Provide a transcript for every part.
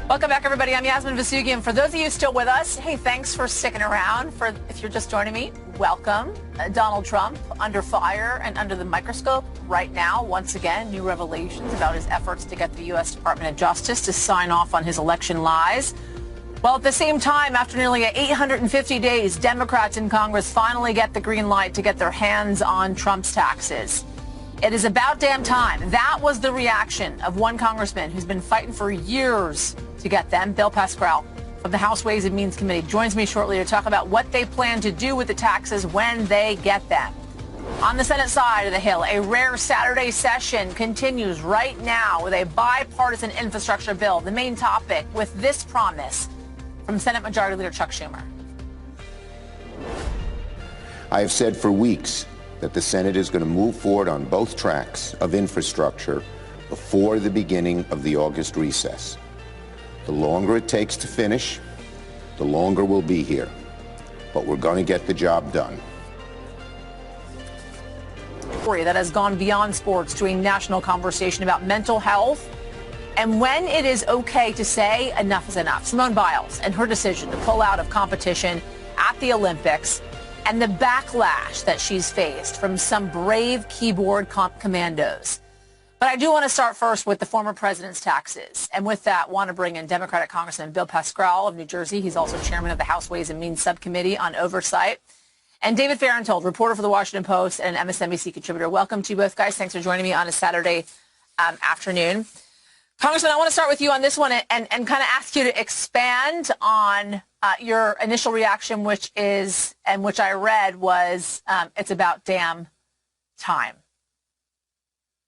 Welcome back, everybody. I'm Msnbc, and for those of you still with us, hey, thanks for sticking around. If you're just joining me, welcome. Donald Trump under fire and under the microscope right now. Once again, new revelations about his efforts to get the U.S. Department of Justice to sign off on his election lies. Well, at the same time, after nearly 850 days, Democrats in Congress finally get the green light to get their hands on Trump's taxes. It is about damn time. That was the reaction of one congressman who's been fighting for years to get them. Bill Pascrell from the House Ways and Means Committee joins me shortly to talk about what they plan to do with the taxes when they get them. On the Senate side of the Hill, a rare Saturday session continues right now with a bipartisan infrastructure bill. The main topic with this promise from Senate Majority Leader Chuck Schumer. I have said for weeks that the Senate is going to move forward on both tracks of infrastructure before the beginning of the August recess. The longer it takes to finish, the longer we'll be here. But we're going to get the job done. Story that has gone beyond sports to a national conversation about mental health and when it is okay to say enough is enough. Simone Biles and her decision to pull out of competition at the Olympics and the backlash that she's faced from some brave keyboard commandos. But I do want to start first with the former president's taxes. And with that, want to bring in Democratic Congressman Bill Pascrell of New Jersey. He's also chairman of the House Ways and Means Subcommittee on Oversight. And David Fahrenthold, reporter for the Washington Post and Msnbc contributor. Welcome to you both, guys. Thanks for joining me on a Saturday afternoon. Congressman, I want to start with you on this one and kind of ask you to expand on your initial reaction, which I read was it's about damn time.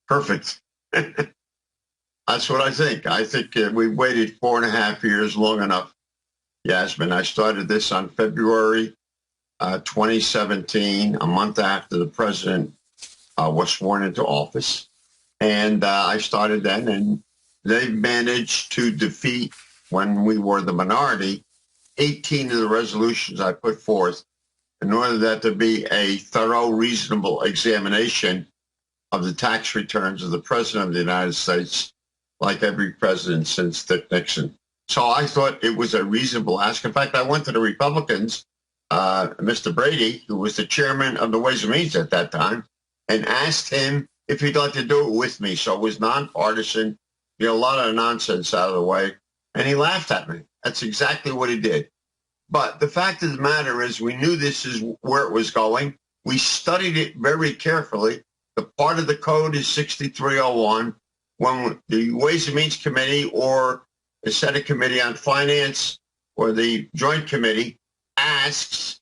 Perfect. That's what I think. I think we've waited 4.5 years long enough, Yasmin. I started this on February 2017, a month after the president was sworn into office. And I started then, and they managed to defeat, when we were the minority, 18 of the resolutions I put forth in order that there be a thorough, reasonable examination of the tax returns of the president of the United States, like every president since Dick Nixon. So I thought it was a reasonable ask. In fact, I went to the Republicans, Mr. Brady, who was the chairman of the Ways and Means at that time, and asked him if he'd like to do it with me. So it was nonpartisan, get a lot of nonsense out of the way. And he laughed at me. That's exactly what he did. But the fact of the matter is we knew this is where it was going. We studied it very carefully. The part of the code is 6301. When the Ways and Means Committee or the Senate Committee on Finance or the Joint Committee asks,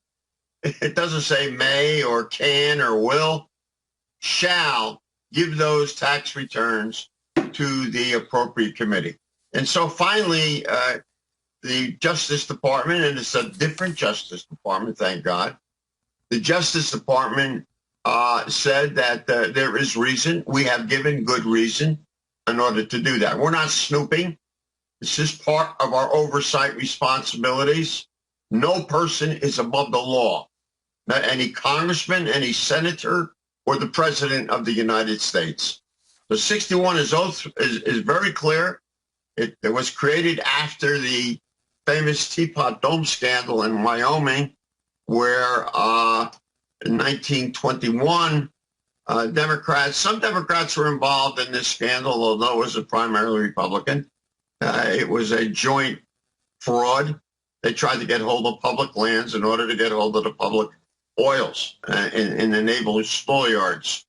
it doesn't say may or can or will, shall give those tax returns to the appropriate committee. And so finally, the Justice Department, and it's a different Justice Department, thank God, the Justice Department said that there is reason. We have given good reason in order to do that. We're not snooping. This is part of our oversight responsibilities. No person is above the law. Not any congressman, any senator, or the president of the United States. The 61 is very clear. It was created after the famous Teapot Dome scandal in Wyoming, where in 1921, some Democrats were involved in this scandal, although it was a primarily Republican. It was a joint fraud. They tried to get hold of public lands in order to get hold of the public oils in the naval spoil yards.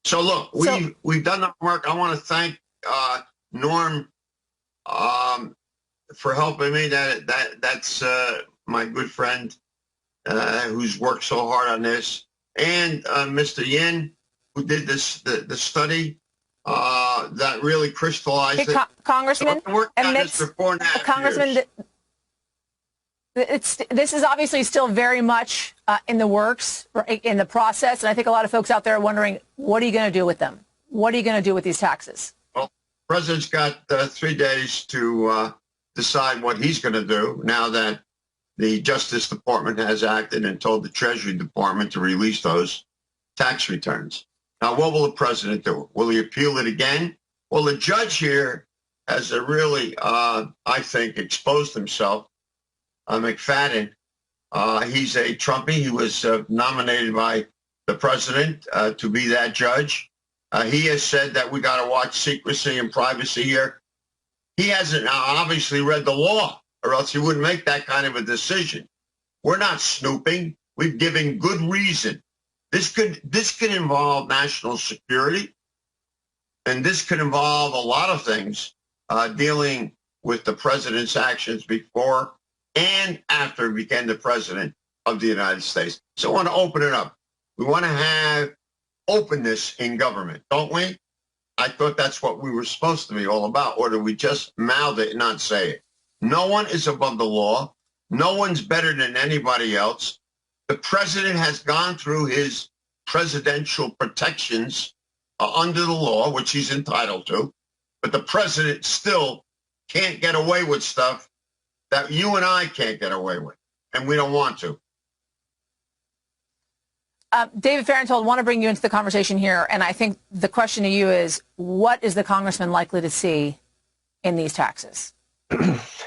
So look, we've done the work. I want to thank Norm for helping me. That's my good friend who's worked so hard on this, and Mr. Yin, who did the study that really crystallized it. Congressman, and Congressman, this is obviously still very much in the works, in the process, and I think a lot of folks out there are wondering, what are you going to do with them? What are you going to do with these taxes? Well, the president's got 3 days to decide what he's going to do now that the Justice Department has acted and told the Treasury Department to release those tax returns. Now, what will the president do? Will he appeal it again? Well, the judge here has really, I think, exposed himself. McFadden, he's a Trumpy. He was nominated by the president to be that judge. He has said that we got to watch secrecy and privacy here. He hasn't obviously read the law, or else he wouldn't make that kind of a decision. We're not snooping. We've given good reason. This could involve national security, and this could involve a lot of things dealing with the president's actions before and after he became the president of the United States. So I want to open it up. We want to have openness in government, don't we? I thought that's what we were supposed to be all about, or do we just mouth it and not say it? No one is above the law. No one's better than anybody else. The president has gone through his presidential protections under the law, which he's entitled to, but the president still can't get away with stuff that you and I can't get away with, and we don't want to. David Fahrenthold, I want to bring you into the conversation here, and I think the question to you is, what is the congressman likely to see in these taxes?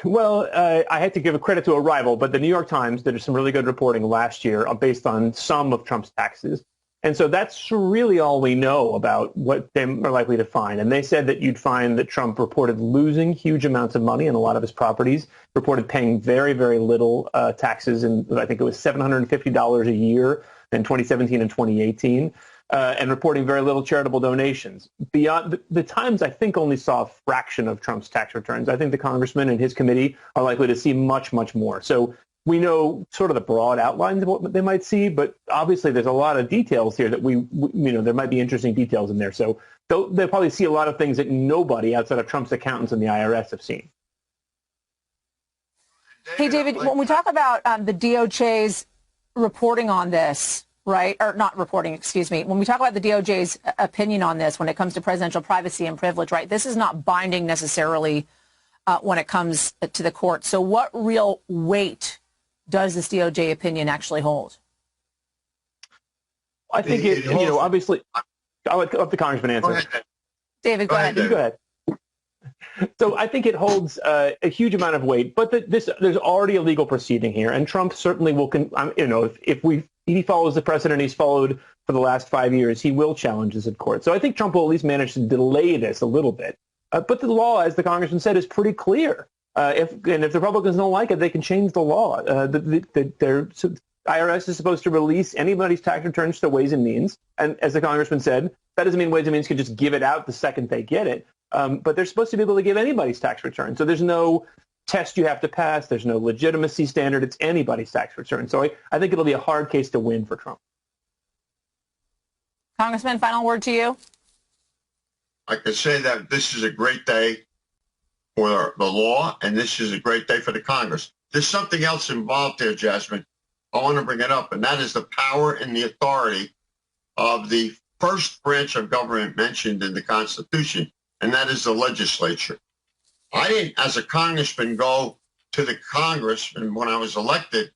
Well, I had to give a credit to a rival, but the New York Times did some really good reporting last year based on some of Trump's taxes. And so that's really all we know about what they are likely to find. And they said that you'd find that Trump reported losing huge amounts of money on a lot of his properties, reported paying very, very little taxes, and I think it was $750 a year in 2017 and 2018, and reporting very little charitable donations. Beyond the Times, I think, only saw a fraction of Trump's tax returns. I think the congressman and his committee are likely to see much, much more. So we know sort of the broad outlines of what they might see, but obviously there's a lot of details here that there might be interesting details in there. So they'll probably see a lot of things that nobody outside of Trump's accountants and the IRS have seen. Hey, David, when we talk about the DOJ's reporting on this, right, or not reporting, excuse me, when we talk about the DOJ's opinion on this when it comes to presidential privacy and privilege, right, this is not binding necessarily when it comes to the court. So what real weight does this DOJ opinion actually hold? I think obviously, I'll let the congressman answer. Go ahead. David, go ahead. Go ahead. So I think it holds a huge amount of weight, but there's already a legal proceeding here, and Trump certainly will, if he follows the precedent he's followed for the last 5 years, he will challenge this in court. So I think Trump will at least manage to delay this a little bit. But the law, as the congressman said, is pretty clear. If the Republicans don't like it, they can change the law. The IRS is supposed to release anybody's tax returns to Ways and Means. And as the congressman said, that doesn't mean Ways and Means can just give it out the second they get it. But they're supposed to be able to give anybody's tax return. So there's no test you have to pass. There's no legitimacy standard. It's anybody's tax return. So I think it'll be a hard case to win for Trump. Congressman, final word to you. I can say that this is a great day for the law, and this is a great day for the Congress. There's something else involved here, Jasmine. I want to bring it up, and that is the power and the authority of the first branch of government mentioned in the Constitution, and that is the legislature. I didn't, as a congressman, go to the Congress when I was elected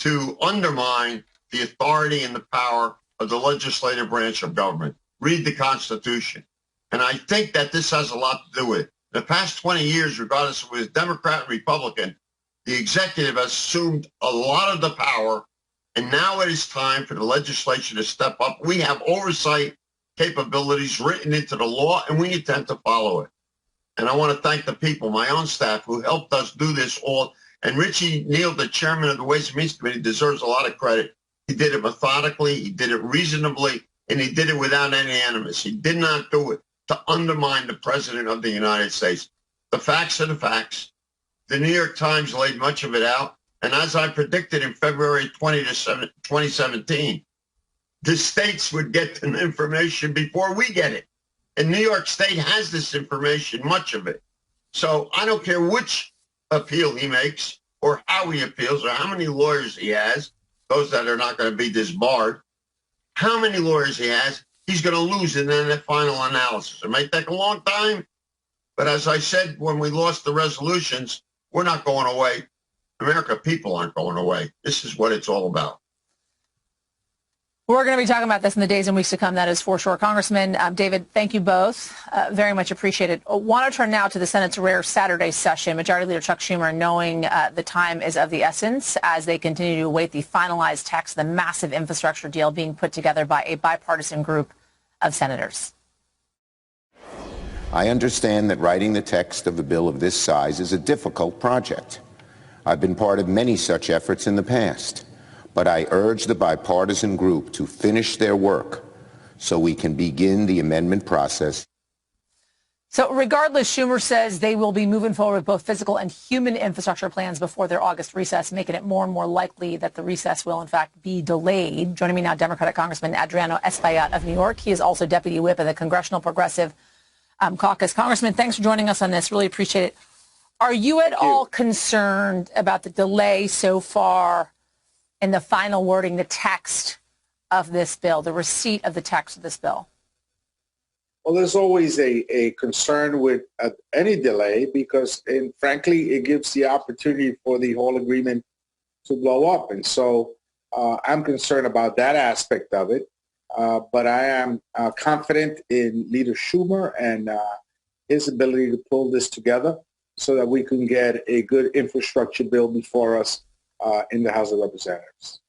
to undermine the authority and the power of the legislative branch of government. Read the Constitution. And I think that this has a lot to do with it. In the past 20 years, regardless of whether it's Democrat or Republican, the executive has assumed a lot of the power, and now it is time for the legislature to step up. We have oversight capabilities written into the law, and we intend to follow it. And I want to thank the people, my own staff, who helped us do this all. And Richie Neal, the chairman of the Ways and Means Committee, deserves a lot of credit. He did it methodically, he did it reasonably, and he did it without any animus. He did not do it to undermine the president of the United States. The facts are the facts. The New York Times laid much of it out. And as I predicted in February 2017, the states would get the information before we get it. And New York State has this information, much of it. So I don't care which appeal he makes or how he appeals or how many lawyers he has, those that are not going to be disbarred, how many lawyers he has, he's going to lose in the final analysis. It may take a long time, but as I said when we lost the resolutions, we're not going away. America people aren't going away. This is what it's all about. We're going to be talking about this in the days and weeks to come. That is for sure. Congressman David, thank you both. Very much appreciated. I want to turn now to the Senate's rare Saturday session. Majority Leader Chuck Schumer, knowing the time is of the essence as they continue to await the finalized text, the massive infrastructure deal being put together by a bipartisan group of senators. I understand that writing the text of a bill of this size is a difficult project. I've been part of many such efforts in the past. But I urge the bipartisan group to finish their work so we can begin the amendment process. So regardless, Schumer says they will be moving forward with both physical and human infrastructure plans before their August recess, making it more and more likely that the recess will, in fact, be delayed. Joining me now, Democratic Congressman Adriano Espaillat of New York. He is also Deputy Whip of the Congressional Progressive Caucus. Congressman, thanks for joining us on this. Really appreciate it. Are you at all concerned about the delay so far in the final wording, the text of this bill, the receipt of the text of this bill? Well, there's always a concern with any delay because, frankly, it gives the opportunity for the whole agreement to blow up. And so I'm concerned about that aspect of it. But I am confident in Leader Schumer and his ability to pull this together so that we can get a good infrastructure bill before us in the House of Representatives.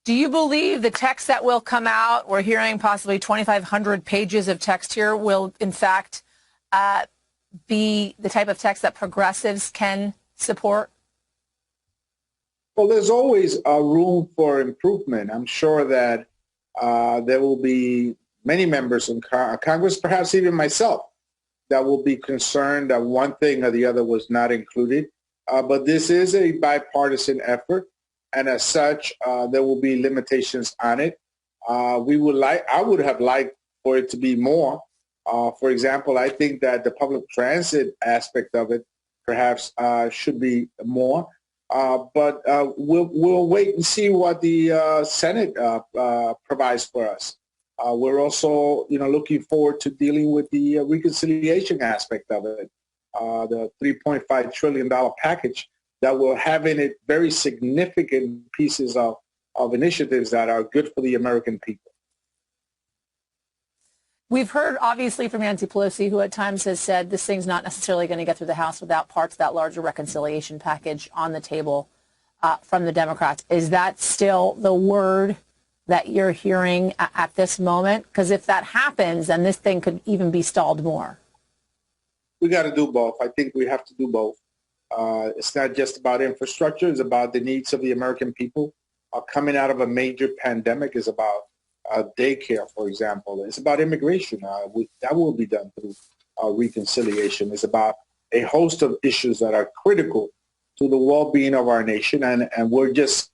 Do you believe the text that will come out, we're hearing possibly 2,500 pages of text here, will in fact be the type of text that progressives can support? Well, there's always room for improvement. I'm sure that there will be many members in Congress, perhaps even myself, that will be concerned that one thing or the other was not included. But this is a bipartisan effort, and as such, there will be limitations on it. I would have liked for it to be more. For example, I think that the public transit aspect of it perhaps should be more. But we'll wait and see what the Senate provides for us. We're also, looking forward to dealing with the reconciliation aspect of it. The $3.5 trillion package that will have in it very significant pieces of initiatives that are good for the American people. We've heard, obviously, from Nancy Pelosi, who at times has said this thing's not necessarily going to get through the House without parts of that larger reconciliation package on the table from the Democrats. Is that still the word that you're hearing at this moment? Because if that happens, then this thing could even be stalled more. We got to do both. I think we have to do both. It's not just about infrastructure. It's about the needs of the American people. Coming out of a major pandemic is about daycare, for example. It's about immigration. That will be done through reconciliation. It's about a host of issues that are critical to the well-being of our nation. And we're just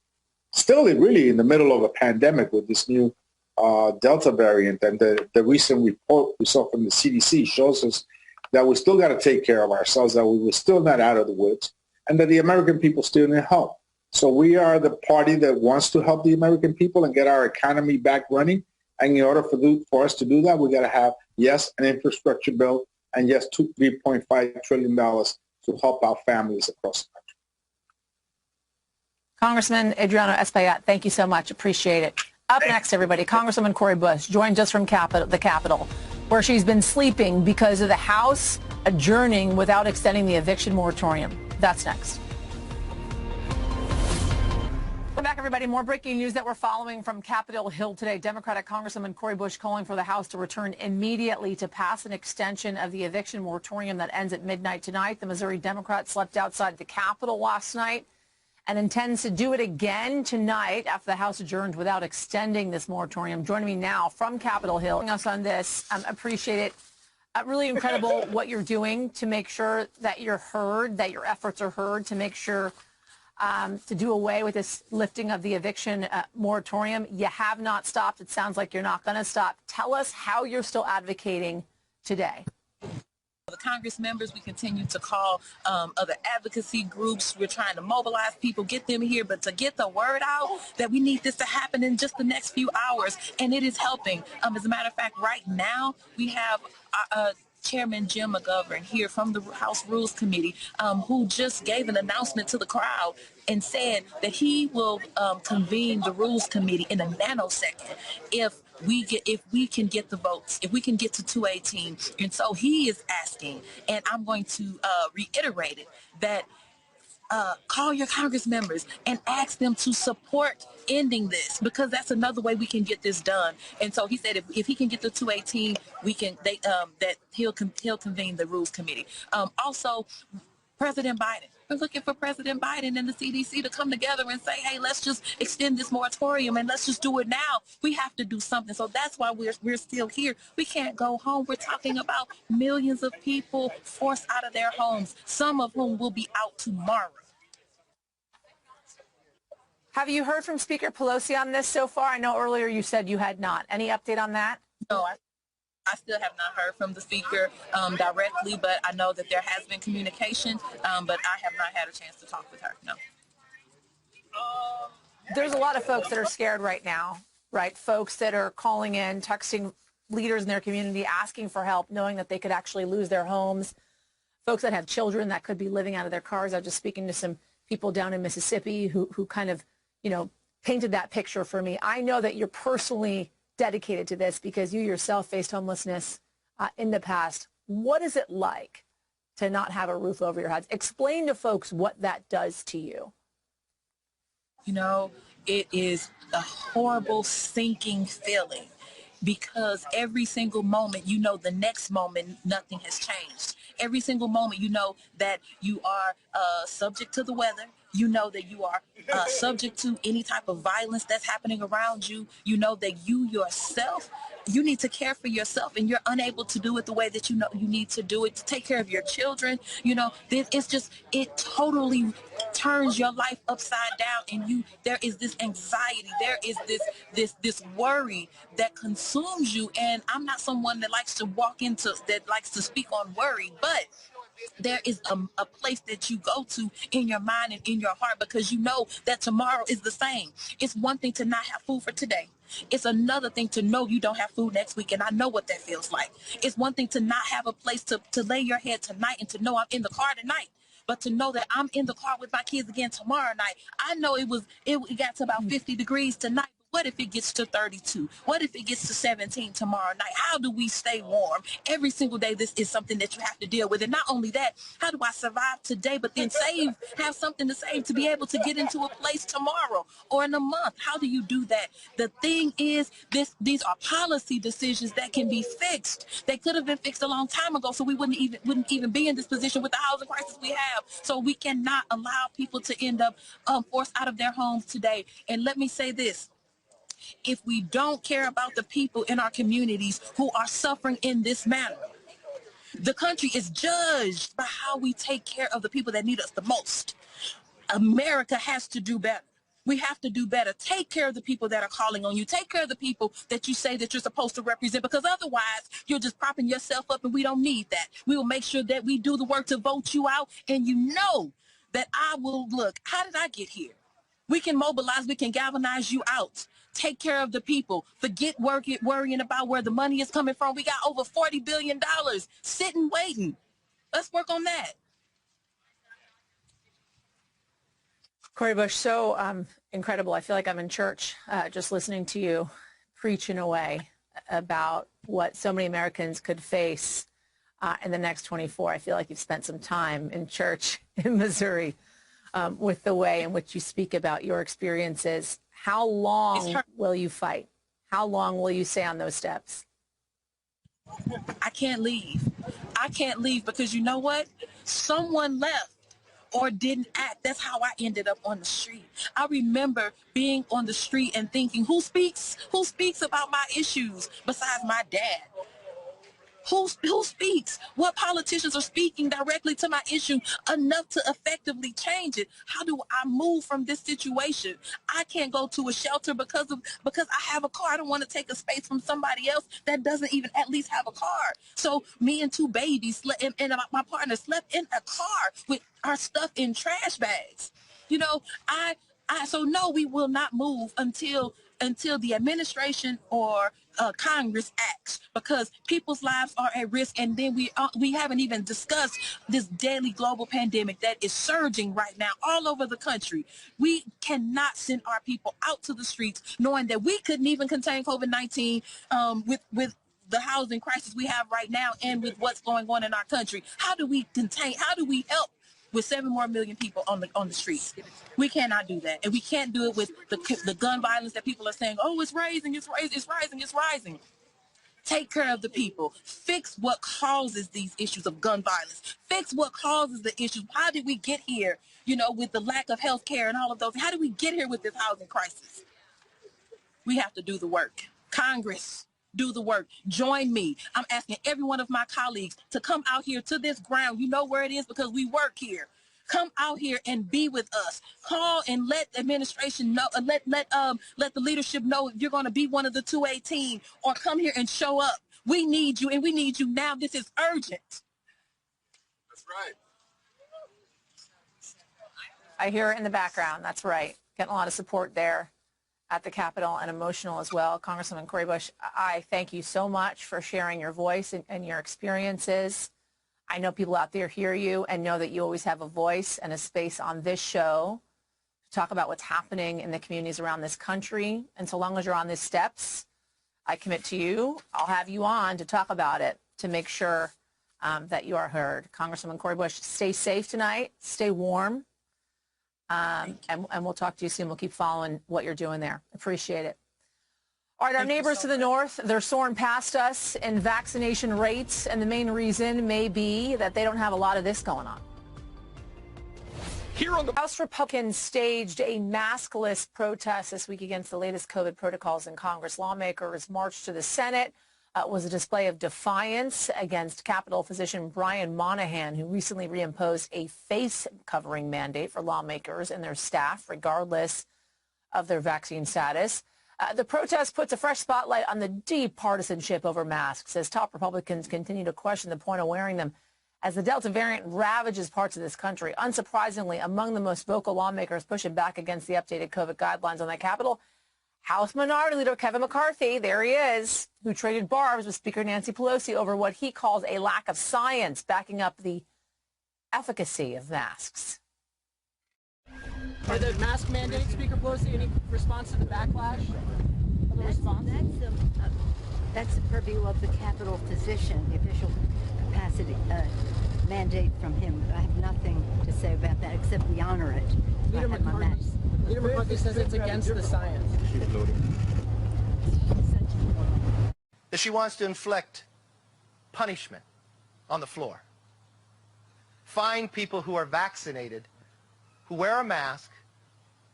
still really in the middle of a pandemic with this new Delta variant. And the recent report we saw from the CDC shows us that we still got to take care of ourselves, that we were still not out of the woods, and that the American people still need help. So we are the party that wants to help the American people and get our economy back running. And in order for us to do that, we got to have, yes, an infrastructure bill, and yes, $3.5 trillion to help our families across the country. Congressman Adriano Espaillat, thank you so much. Appreciate it. Up next, everybody, Congresswoman Cori Bush joins us from the Capitol, where she's been sleeping because of the House adjourning without extending the eviction moratorium. That's next. Welcome back, everybody. More breaking news that we're following from Capitol Hill today. Democratic Congresswoman Cori Bush calling for the House to return immediately to pass an extension of the eviction moratorium that ends at midnight tonight. The Missouri Democrat slept outside the Capitol last night and intends to do it again tonight after the House adjourned without extending this moratorium. Joining me now from Capitol Hill, us on this. Appreciate it. Really incredible what you're doing to make sure that you're heard, that your efforts are heard, to make sure to do away with this lifting of the eviction moratorium. You have not stopped. It sounds like you're not going to stop. Tell us how you're still advocating today. The Congress members, we continue to call other advocacy groups. We're trying to mobilize people, get them here, but to get the word out that we need this to happen in just the next few hours, and it is helping. As a matter of fact, right now we have Chairman Jim McGovern here from the House Rules Committee, who just gave an announcement to the crowd and said that he will convene the Rules Committee in a nanosecond if we can get the votes, if we can get to 218. And so he is asking, and I'm going to reiterate it, that call your Congress members and ask them to support ending this, because that's another way we can get this done. And so he said if he can get the 218, we can that he'll convene the Rules Committee. Also, President Biden. We're looking for President Biden and the CDC to come together and say, hey, let's just extend this moratorium and let's just do it now. We have to do something. So that's why we're still here. We can't go home. We're talking about millions of people forced out of their homes, some of whom will be out tomorrow. Have you heard from Speaker Pelosi on this so far? I know earlier you said you had not. Any update on that? No, I still have not heard from the speaker directly, but I know that there has been communication, but I have not had a chance to talk with her, no. There's a lot of folks that are scared right now, right? Folks that are calling in, texting leaders in their community, asking for help, knowing that they could actually lose their homes. Folks that have children that could be living out of their cars. I was just speaking to some people down in Mississippi who kind of, painted that picture for me. I know that you're personally dedicated to this because you yourself faced homelessness in the past. What is it like to not have a roof over your head? Explain to folks what that does to you. It is a horrible sinking feeling, because every single moment, the next moment, nothing has changed. Every single moment, that you are subject to the weather. You know that you are subject to any type of violence that's happening around you. You know that you yourself, you need to care for yourself, and you're unable to do it the way that you need to do it, to take care of your children. It totally turns your life upside down, and there is this anxiety, there is this worry that consumes you. And I'm not someone that likes to speak on worry, but there is a place that you go to in your mind and in your heart, because you know that tomorrow is the same. It's one thing to not have food for today. It's another thing to know you don't have food next week, and I know what that feels like. It's one thing to not have a place to lay your head tonight and to know I'm in the car tonight, but to know that I'm in the car with my kids again tomorrow night. I know it got to about 50 degrees tonight. What if it gets to 32? What if it gets to 17 tomorrow night? How do we stay warm? Every single day, this is something that you have to deal with. And not only that, how do I survive today, but then have something to save to be able to get into a place tomorrow or in a month? How do you do that? The thing is, these are policy decisions that can be fixed. They could have been fixed a long time ago, so we wouldn't even be in this position with the housing crisis we have. So we cannot allow people to end up forced out of their homes today. And let me say this. If we don't care about the people in our communities who are suffering in this manner, the country is judged by how we take care of the people that need us the most. America has to do better. We have to do better. Take care of the people that are calling on you. Take care of the people that you say that you're supposed to represent, because otherwise you're just propping yourself up, and we don't need that. We will make sure that we do the work to vote you out, and that I will look. How did I get here? We can mobilize, we can galvanize you out. Take care of the people. Forget worrying about where the money is coming from. We got over $40 billion sitting, waiting. Let's work on that. Cori Bush, so incredible. I feel like I'm in church just listening to you preach in a way about what so many Americans could face in the next 24. I feel like you've spent some time in church in Missouri with the way in which you speak about your experiences. How long will you fight? How long will you stay on those steps? I can't leave. I can't leave because you know what? Someone left or didn't act. That's how I ended up on the street. I remember being on the street and thinking, who speaks about my issues besides my dad? Who speaks? What politicians are speaking directly to my issue enough to effectively change it? How do I move from this situation? I can't go to a shelter because I have a car. I don't want to take a space from somebody else that doesn't even at least have a car. So me and two babies and my partner slept in a car with our stuff in trash bags. So no, we will not move until the administration or Congress acts, because people's lives are at risk. And then we haven't even discussed this deadly global pandemic that is surging right now all over the country. We cannot send our people out to the streets knowing that we couldn't even contain COVID-19 with the housing crisis we have right now and with what's going on in our country. How do we help with 7 more million people on the streets? We cannot do that. And we can't do it with the gun violence that people are saying, oh, it's rising, it's rising, it's rising, it's rising. Take care of the people. Fix what causes these issues of gun violence. Fix what causes the issues. How did we get here, with the lack of health care and all of those? How did we get here with this housing crisis? We have to do the work. Congress, do the work. Join me. I'm asking every one of my colleagues to come out here to this ground. You know where it is because we work here. Come out here and be with us. Call and let the administration know, let the leadership know if you're going to be one of the 218, or come here and show up. We need you, and we need you now. This is urgent. That's right. I hear it in the background. That's right. Getting a lot of support there at the Capitol, and emotional as well. Congresswoman Cori Bush, I thank you so much for sharing your voice and your experiences. I know people out there hear you and know that you always have a voice and a space on this show to talk about what's happening in the communities around this country. And so long as you're on these steps, I commit to you, I'll have you on to talk about it, to make sure that you are heard. Congresswoman Cori Bush, stay safe tonight, stay warm, and we'll talk to you soon. We'll keep following what you're doing there. Appreciate it. All right, our neighbors to the north, they're soaring past us in vaccination rates, and the main reason may be that they don't have a lot of this going on. Here on the House Republicans staged a maskless protest this week against the latest COVID protocols in Congress. Lawmakers marched to the Senate. It was a display of defiance against Capitol physician Brian Monahan, who recently reimposed a face covering mandate for lawmakers and their staff, regardless of their vaccine status. The protest puts a fresh spotlight on the deep partisanship over masks as top Republicans continue to question the point of wearing them as the Delta variant ravages parts of this country. Unsurprisingly, among the most vocal lawmakers pushing back against the updated COVID guidelines on the Capitol, House Minority Leader Kevin McCarthy, there he is, who traded barbs with Speaker Nancy Pelosi over what he calls a lack of science backing up the efficacy of masks. Are the mask mandates, Speaker Pelosi, any response to the backlash? That's the purview of the Capitol physician, the official capacity mandate from him. I have nothing to say about that except we honor it. Leader McCarthy says it's against the science. That she wants to inflict punishment on the floor. Find people who are vaccinated, who wear a mask,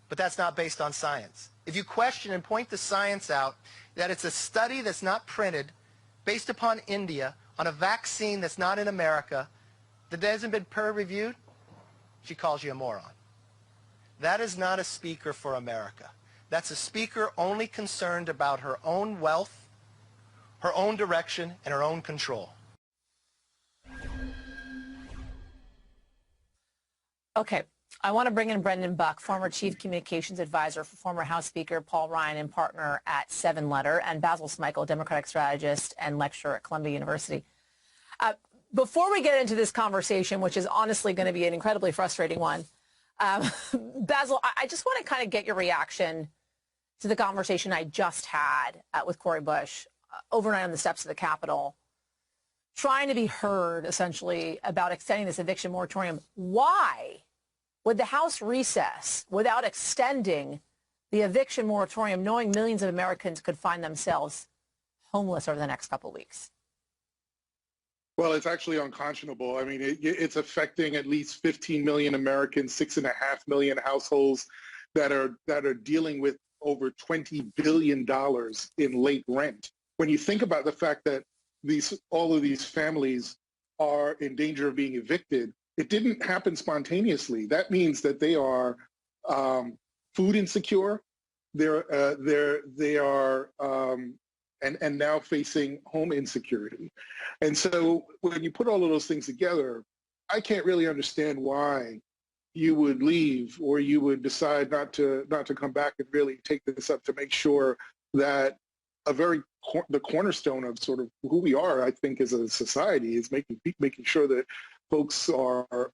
but that's not based on science. If you question and point the science out, that it's a study that's not printed, based upon India, on a vaccine that's not in America, that hasn't been peer-reviewed, she calls you a moron. That is not a speaker for America. That's a speaker only concerned about her own wealth, her own direction, and her own control. Okay. I want to bring in Brendan Buck, former Chief Communications Advisor for former House Speaker Paul Ryan and partner at 7 Letter, and Basil Smikle, Democratic strategist and lecturer at Columbia University. Before we get into this conversation, which is honestly going to be an incredibly frustrating one, Basil, I just want to kind of get your reaction to the conversation I just had with Cori Bush overnight on the steps of the Capitol, trying to be heard, essentially, about extending this eviction moratorium. Why would the House recess without extending the eviction moratorium, knowing millions of Americans could find themselves homeless over the next couple of weeks? Well, it's actually unconscionable. I mean, it's affecting at least 15 million Americans, 6.5 million households that are dealing with over $20 billion in late rent. When you think about the fact that all of these families are in danger of being evicted, it didn't happen spontaneously. That means that they are food insecure. They are and now facing home insecurity. And so when you put all of those things together, I can't really understand why you would leave or you would decide not to come back and really take this up to make sure that a very the cornerstone of sort of who we are, I think, as a society, is making sure that folks are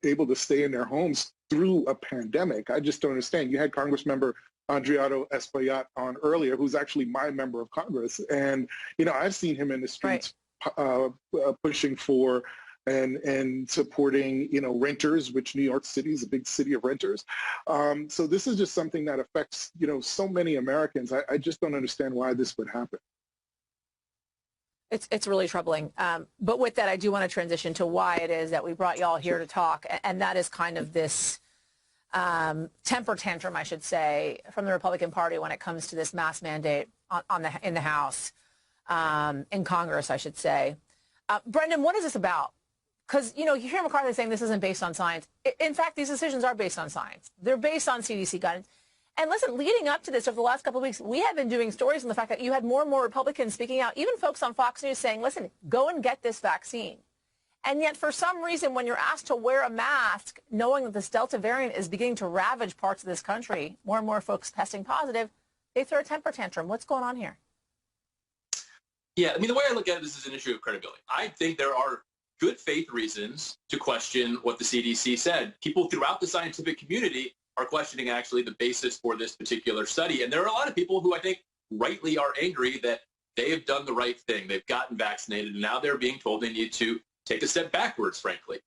able to stay in their homes through a pandemic. I just don't understand. You had Congressmember Adriano Espaillat on earlier, who's actually my member of Congress, and I've seen him in the streets pushing for and supporting renters, which New York City is a big city of renters. So this is just something that affects so many Americans. I just don't understand why this would happen. It's really troubling. But with that, I do want to transition to why it is that we brought y'all here to talk, and that is kind of this temper tantrum, I should say, from the Republican Party when it comes to this mask mandate in the House, in Congress, I should say. Brendan, what is this about? Because, you hear McCarthy saying this isn't based on science. In fact, these decisions are based on science. They're based on CDC guidance. And listen, leading up to this over the last couple of weeks, we have been doing stories on the fact that you had more and more Republicans speaking out, even folks on Fox News saying, listen, go and get this vaccine. And yet, for some reason, when you're asked to wear a mask, knowing that this Delta variant is beginning to ravage parts of this country, more and more folks testing positive, they throw a temper tantrum. What's going on here? Yeah, I mean, the way I look at it, this is an issue of credibility. I think there are good faith reasons to question what the CDC said. People throughout the scientific community are questioning actually the basis for this particular study. And there are a lot of people who I think rightly are angry that they have done the right thing. They've gotten vaccinated, and now they're being told they need to take a step backwards, frankly.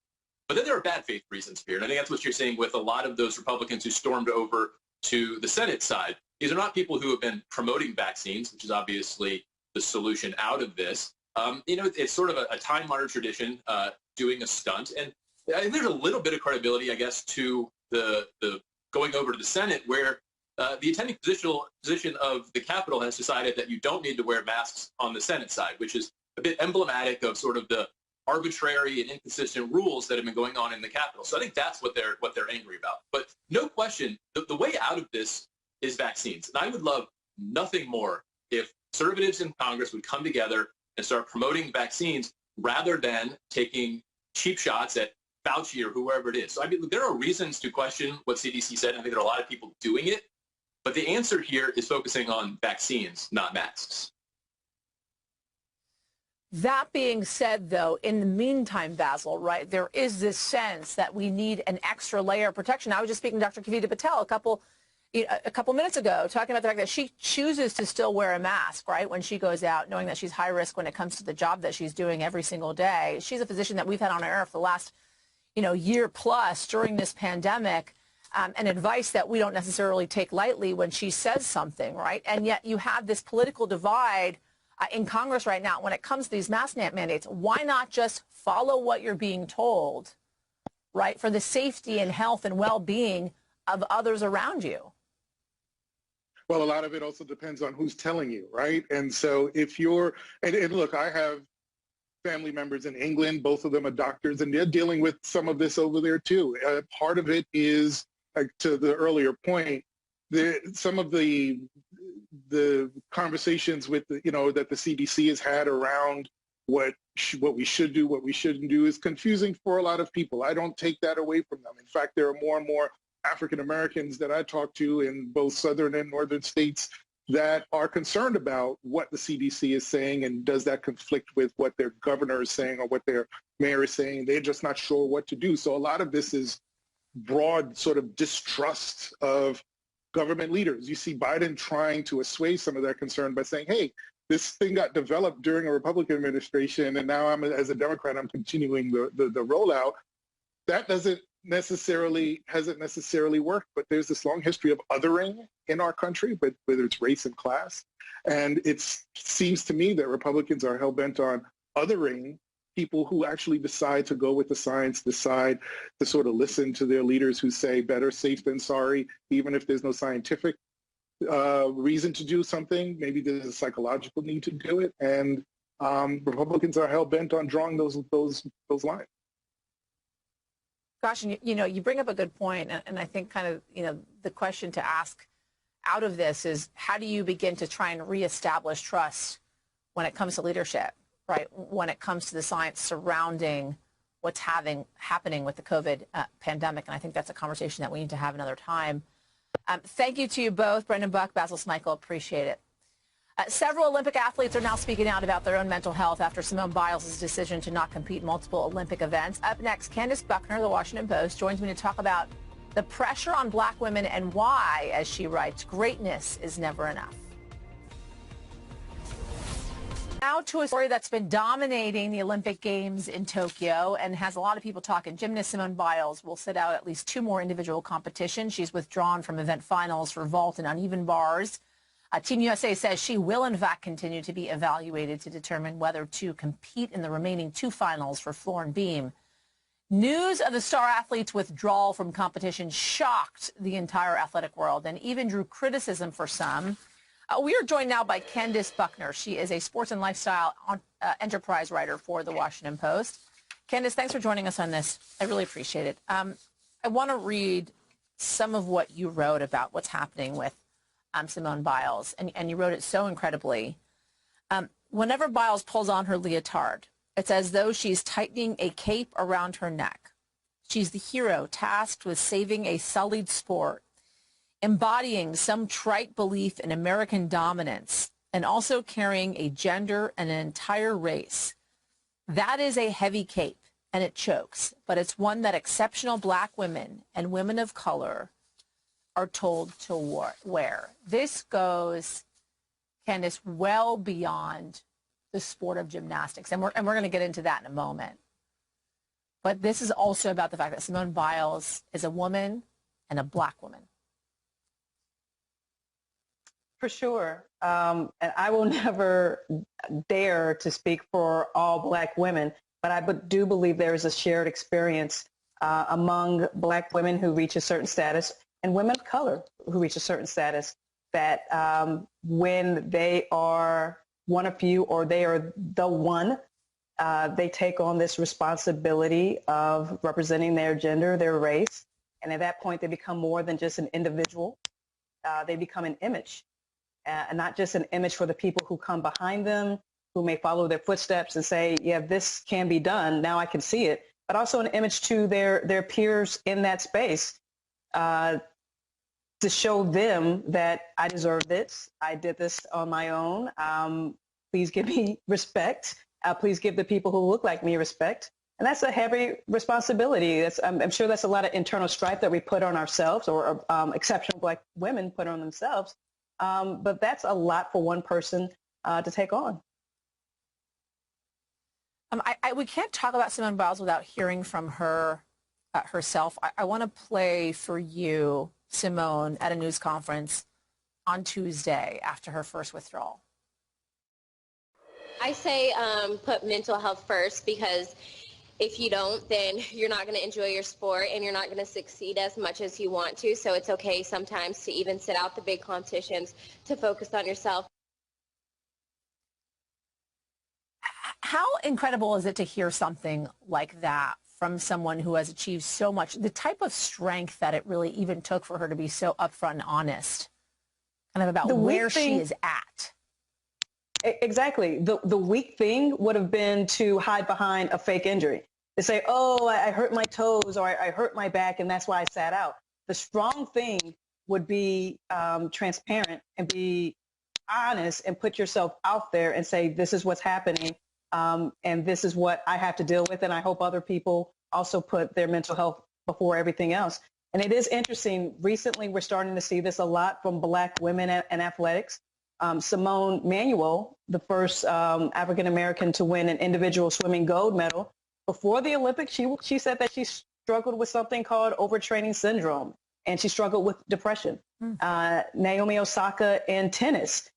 But then there are bad faith reasons here. And I think that's what you're seeing with a lot of those Republicans who stormed over to the Senate side. These are not people who have been promoting vaccines, which is obviously the solution out of this. It's sort of a time-honored tradition, doing a stunt. And I think there's a little bit of credibility, I guess, to the going over to the Senate, where the attending position of the Capitol has decided that you don't need to wear masks on the Senate side, which is a bit emblematic of sort of the arbitrary and inconsistent rules that have been going on in the Capitol. So I think that's what they're angry about. But no question, the way out of this is vaccines. And I would love nothing more if conservatives in Congress would come together and start promoting vaccines rather than taking cheap shots at Fauci or whoever it is. So I mean, there are reasons to question what CDC said. I think there are a lot of people doing it. But the answer here is focusing on vaccines, not masks. That being said, though, in the meantime, Basil, right, there is this sense that we need an extra layer of protection. I was just speaking to Dr. Kavita Patel a couple minutes ago, talking about the fact that she chooses to still wear a mask, right, when she goes out, knowing that she's high risk when it comes to the job that she's doing every single day. She's a physician that we've had on air for the last, year plus during this pandemic, and advice that we don't necessarily take lightly when she says something, right? And yet you have this political divide in Congress right now when it comes to these mask mandates. Why not just follow what you're being told, right, for the safety and health and well-being of others around you? Well, a lot of it also depends on who's telling you, right? And so if you're, and look, I have family members in England, both of them are doctors, and they're dealing with some of this over there too. Part of it is, to the earlier point, some of the conversations with that the CDC has had around what we should do, what we shouldn't do, is confusing for a lot of people. I don't take that away from them. In fact, there are more and more African Americans that I talk to in both southern and northern states that are concerned about what the CDC is saying, and does that conflict with what their governor is saying or what their mayor is saying. They're just not sure what to do. So a lot of this is broad sort of distrust of government leaders. You see Biden trying to assuage some of that concern by saying, hey, this thing got developed during a Republican administration, and now as a Democrat, I'm continuing the rollout. That hasn't necessarily worked, but there's this long history of othering in our country, but whether it's race and class. And it seems to me that Republicans are hell-bent on othering people who actually decide to go with the science, decide to sort of listen to their leaders who say better safe than sorry, even if there's no scientific reason to do something. Maybe there's a psychological need to do it. And Republicans are hell-bent on drawing those lines. Gosh, and you bring up a good point, and I think kind of, the question to ask out of this is, how do you begin to try and reestablish trust when it comes to leadership, right? When it comes to the science surrounding what's happening with the COVID pandemic. And I think that's a conversation that we need to have another time. Thank you to you both, Brendan Buck, Basil Smikle. Appreciate it. Several Olympic athletes are now speaking out about their own mental health after Simone Biles' decision to not compete in multiple Olympic events. Up next, Candace Buckner, The Washington Post, joins me to talk about the pressure on black women and why, as she writes, greatness is never enough. Now to a story that's been dominating the Olympic Games in Tokyo and has a lot of people talking. Gymnast Simone Biles will sit out at least 2 more individual competitions. She's withdrawn from event finals for vault and uneven bars. Team USA says she will, in fact, continue to be evaluated to determine whether to compete in the remaining 2 finals for floor and beam. News of the star athlete's withdrawal from competition shocked the entire athletic world and even drew criticism for some. We are joined now by Candace Buckner. She is a sports and lifestyle enterprise writer for The Washington Post. Candace, thanks for joining us on this. I really appreciate it. I want to read some of what you wrote about what's happening with Simone Biles, and you wrote it so incredibly. Whenever Biles pulls on her leotard, it's as though she's tightening a cape around her neck. She's the hero tasked with saving a sullied sport, embodying some trite belief in American dominance, and also carrying a gender and an entire race. That is a heavy cape, and it chokes, but it's one that exceptional black women and women of color are told to wear. This goes, Candace, well beyond the sport of gymnastics, and we're going to get into that in a moment. But this is also about the fact that Simone Biles is a woman and a black woman. For sure. And I will never dare to speak for all black women, but I do believe there is a shared experience among black women who reach a certain status and women of color who reach a certain status that when they are one of few or they are the one, they take on this responsibility of representing their gender, their race. And at that point, they become more than just an individual. They become an image, and not just an image for the people who come behind them, who may follow their footsteps and say, yeah, this can be done. Now I can see it, but also an image to their peers in that space. To show them that I deserve this. I did this on my own. Please give me respect. Please give the people who look like me respect. And that's a heavy responsibility. I'm sure that's a lot of internal strife that we put on ourselves, or exceptional black women put on themselves. But that's a lot for one person to take on. We can't talk about Simone Biles without hearing from her herself. I want to play for you Simone at a news conference on Tuesday after her first withdrawal. I say put mental health first, because if you don't, then you're not going to enjoy your sport and you're not going to succeed as much as you want to. So it's okay sometimes to even sit out the big competitions to focus on yourself. How incredible is it to hear something like that from someone who has achieved so much, the type of strength that it really even took for her to be so upfront and honest, kind of about where she is at? Exactly. The weak thing would have been to hide behind a fake injury. To say, oh, I hurt my toes, or I hurt my back, and that's why I sat out. The strong thing would be transparent and be honest and put yourself out there and say, this is what's happening. And this is what I have to deal with. And I hope other people also put their mental health before everything else. And it is interesting. Recently, we're starting to see this a lot from black women in athletics. Simone Manuel, the first African-American to win an individual swimming gold medal. Before the Olympics, she said that she struggled with something called overtraining syndrome, and she struggled with depression. Naomi Osaka in tennis.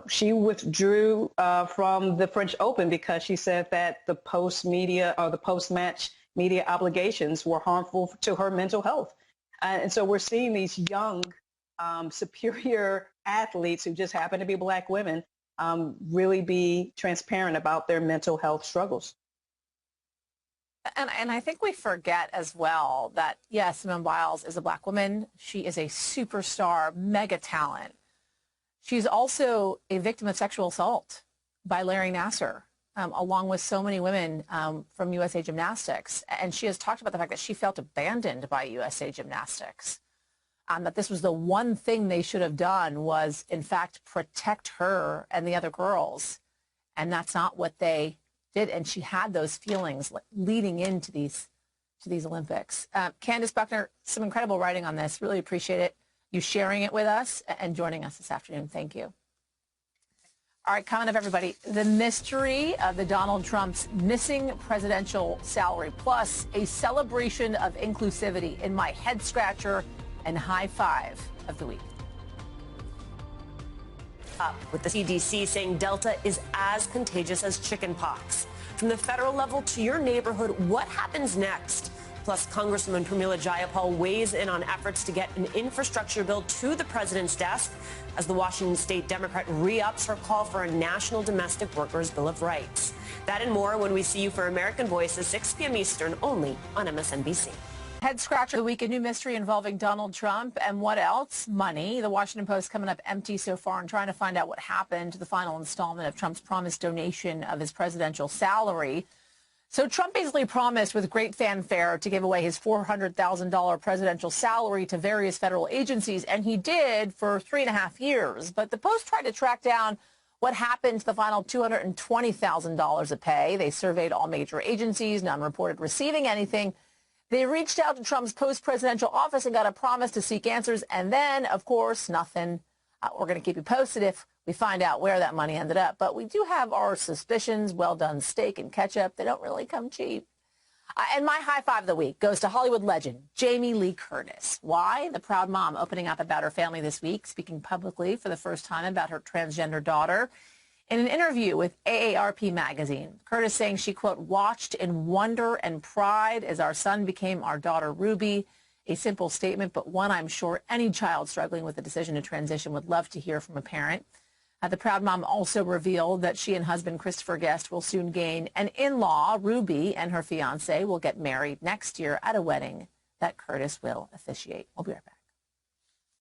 She withdrew from the French Open because she said that the post-match media obligations were harmful to her mental health. And so we're seeing these young, superior athletes who just happen to be black women really be transparent about their mental health struggles. And I think we forget as well that, yes, Simone Biles is a black woman. She is a superstar, mega talent. She's also a victim of sexual assault by Larry Nassar, along with so many women from USA Gymnastics. And she has talked about the fact that she felt abandoned by USA Gymnastics. that this was the one thing they should have done was, in fact, protect her and the other girls. And that's not what they did. And she had those feelings leading into these Olympics. Candace Buckner, some incredible writing on this. Really appreciate it. You sharing it with us and joining us this afternoon. Thank you. All right, coming up, everybody, the mystery of the Donald Trump's missing presidential salary, plus a celebration of inclusivity in my head scratcher and high five of the week. Up with the CDC saying Delta is as contagious as chickenpox. From the federal level to your neighborhood, what happens next? Plus, Congresswoman Pramila Jayapal weighs in on efforts to get an infrastructure bill to the president's desk as the Washington State Democrat re-ups her call for a national domestic workers' bill of rights. That and more when we see you for American Voices, 6 p.m. Eastern, only on MSNBC. Head scratcher of the week, a new mystery involving Donald Trump. And what else? Money. The Washington Post coming up empty so far and trying to find out what happened to the final installment of Trump's promised donation of his presidential salary. So Trump basically promised with great fanfare to give away his $400,000 presidential salary to various federal agencies, and he did for 3.5 years. But the Post tried to track down what happened to the final $220,000 of pay. They surveyed all major agencies. None reported receiving anything. They reached out to Trump's post-presidential office and got a promise to seek answers. And then, of course, nothing. We're going to keep you posted if we find out where that money ended up. But we do have our suspicions. Well-done steak and ketchup, they don't really come cheap. And my high five of the week goes to Hollywood legend Jamie Lee Curtis. Why? The proud mom opening up about her family this week, speaking publicly for the first time about her transgender daughter. In an interview with AARP magazine, Curtis saying she, quote, watched in wonder and pride as our son became our daughter Ruby. A simple statement, but one I'm sure any child struggling with the decision to transition would love to hear from a parent. The proud mom also revealed that she and husband Christopher Guest will soon gain an in-law. Ruby and her fiancé will get married next year at a wedding that Curtis will officiate. We'll be right back.